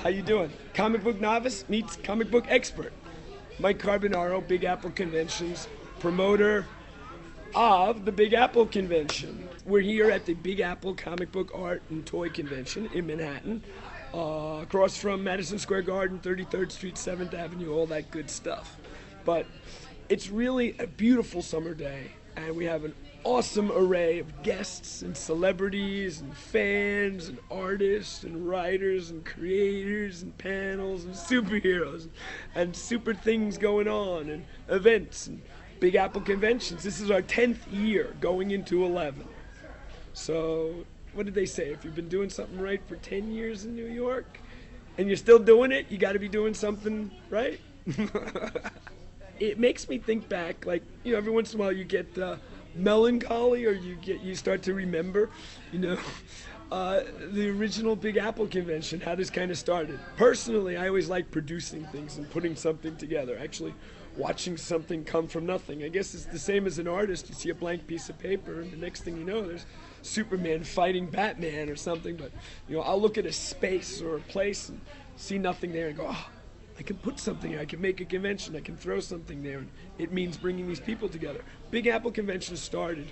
How you doing? Comic book novice meets comic book expert. Mike Carbanaro, Big Apple Conventions, promoter of the Big Apple Convention. We're here at the Big Apple Comic Book Art and Toy Convention in Manhattan, across from Madison Square Garden, 33rd Street, 7th Avenue, all that good stuff. But it's really a beautiful summer day, and we have an awesome array of guests and celebrities and fans and artists and writers and creators and panels and superheroes and super things going on and events and Big Apple Conventions. This is our 10th year going into 11. So what did they say? If you've been doing something right for 10 years in New York and you're still doing it, you got to be doing something right. It makes me think back, like, you know, every once in a while you get melancholy, or you start to remember, you know, the original Big Apple Convention, how this kind of started. Personally, I always like producing things and putting something together, actually watching something come from nothing. I guess it's the same as an artist. You see a blank piece of paper, and the next thing you know, there's Superman fighting Batman or something. But, you know, I'll look at a space or a place and see nothing there and go, oh, I can put something here. I can make a convention. I can throw something there. And it means bringing these people together. Big Apple Convention started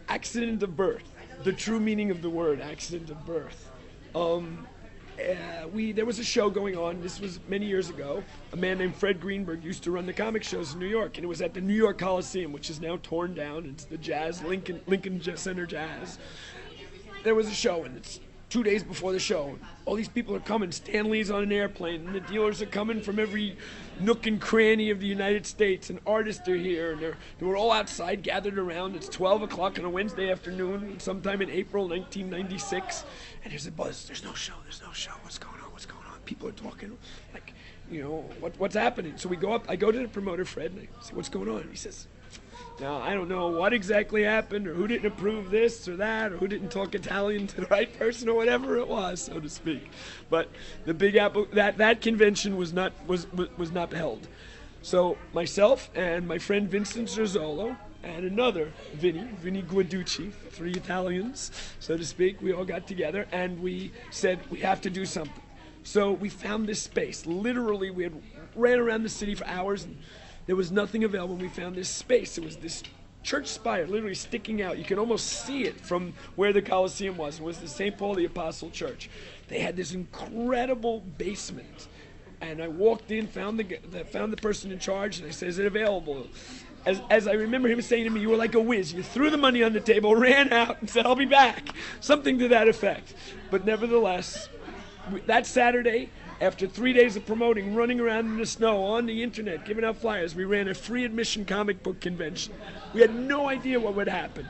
accident of birth, the true meaning of the word accident of birth. There was a show going on. This was many years ago. A man named Fred Greenberg used to run the comic shows in New York, and it was at the New York Coliseum, which is now torn down. It's the Jazz, Lincoln Center Jazz. There was a show, and it's 2 days before the show. All these people are coming. Stan Lee's on an airplane, and the dealers are coming from every nook and cranny of the United States, and artists are here, and they were all outside gathered around. It's 12 o'clock on a Wednesday afternoon, sometime in April 1996, and there's a buzz. There's no show. What's going on? People are talking, like, you know, what's happening? So we go up. I go to the promoter, Fred, and I say, what's going on? And he says, now, I don't know what exactly happened, or who didn't approve this or that, or who didn't talk Italian to the right person, or whatever it was, so to speak. But the Big Apple, that convention was not held. So myself and my friend Vincent Zerzolo and another Vinny Guiducci, 3 Italians, so to speak, we all got together and we said we have to do something. So we found this space. Literally, we had ran around the city for hours, and there was nothing available. We found this space. It was this church spire literally sticking out. You can almost see it from where the Coliseum was. It was the St. Paul the Apostle Church. They had this incredible basement. And I walked in, found the person in charge, and I said, is it available? As I remember him saying to me, you were like a whiz. You threw the money on the table, ran out, and said, I'll be back. Something to that effect. But nevertheless, that Saturday, after 3 days of promoting, running around in the snow, on the internet, giving out flyers, we ran a free admission comic book convention. We had no idea what would happen.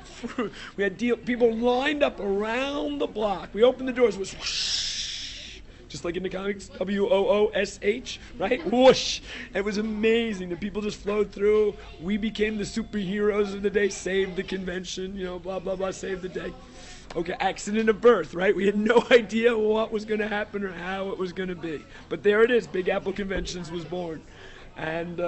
We had people lined up around the block. We opened the doors, it was whoosh, just like in the comics, W-O-O-S-H, right? Whoosh. It was amazing. The people just flowed through. We became the superheroes of the day, saved the convention, you know, blah, blah, blah, saved the day. Okay, accident of birth, right? We had no idea what was going to happen or how it was going to be. But there it is, Big Apple Conventions was born. And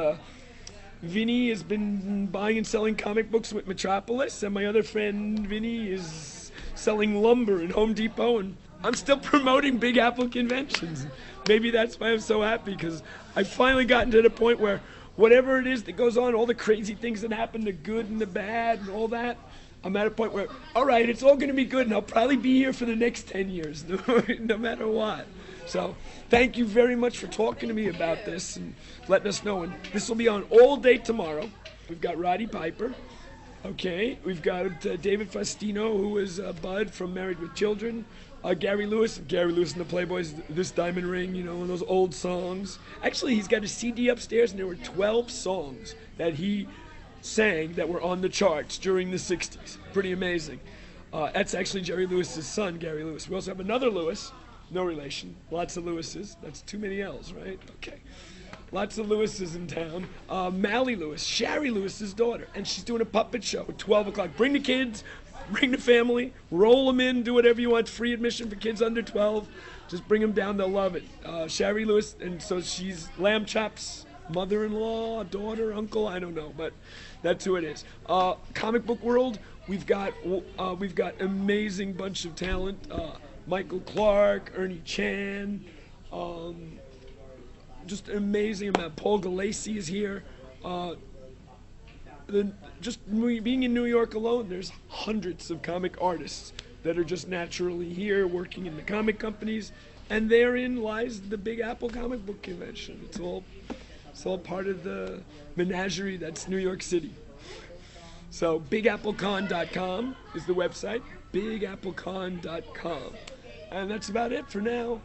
Vinny has been buying and selling comic books with Metropolis, and my other friend Vinny is selling lumber in Home Depot, and I'm still promoting Big Apple Conventions. Maybe that's why I'm so happy, because I've finally gotten to the point where whatever it is that goes on, all the crazy things that happen, the good and the bad and all that, I'm at a point where, all right, it's all going to be good, and I'll probably be here for the next 10 years, no matter what. So thank you very much for talking to me about this and letting us know. And this will be on all day tomorrow. We've got Roddy Piper. Okay, we've got David Faustino, who is Bud from Married with Children. Gary Lewis and the Playboys, This Diamond Ring, you know, and those old songs. Actually, he's got a CD upstairs, and there were 12 songs that he sang that were on the charts during the 60s. Pretty amazing. That's actually Jerry Lewis's son, Gary Lewis. We also have another Lewis, no relation, lots of Lewises. That's too many L's, right? Okay. Lots of Lewises in town. Mally Lewis, Shari Lewis's daughter, and she's doing a puppet show at 12 o'clock. Bring the kids, bring the family, roll them in, do whatever you want. Free admission for kids under 12. Just bring them down, they'll love it. Shari Lewis, and so she's Lamb Chop's mother-in-law, daughter, uncle, I don't know, but that's who it is. Comic book world, we've got amazing bunch of talent. Michael Clark, Ernie Chan, Just an amazing amount. Paul Galassi is here. Just being in New York alone, there's hundreds of comic artists that are just naturally here working in the comic companies, and therein lies the Big Apple Comic Book Convention. It's all part of the menagerie that's New York City. So bigapplecon.com is the website, bigapplecon.com. And that's about it for now.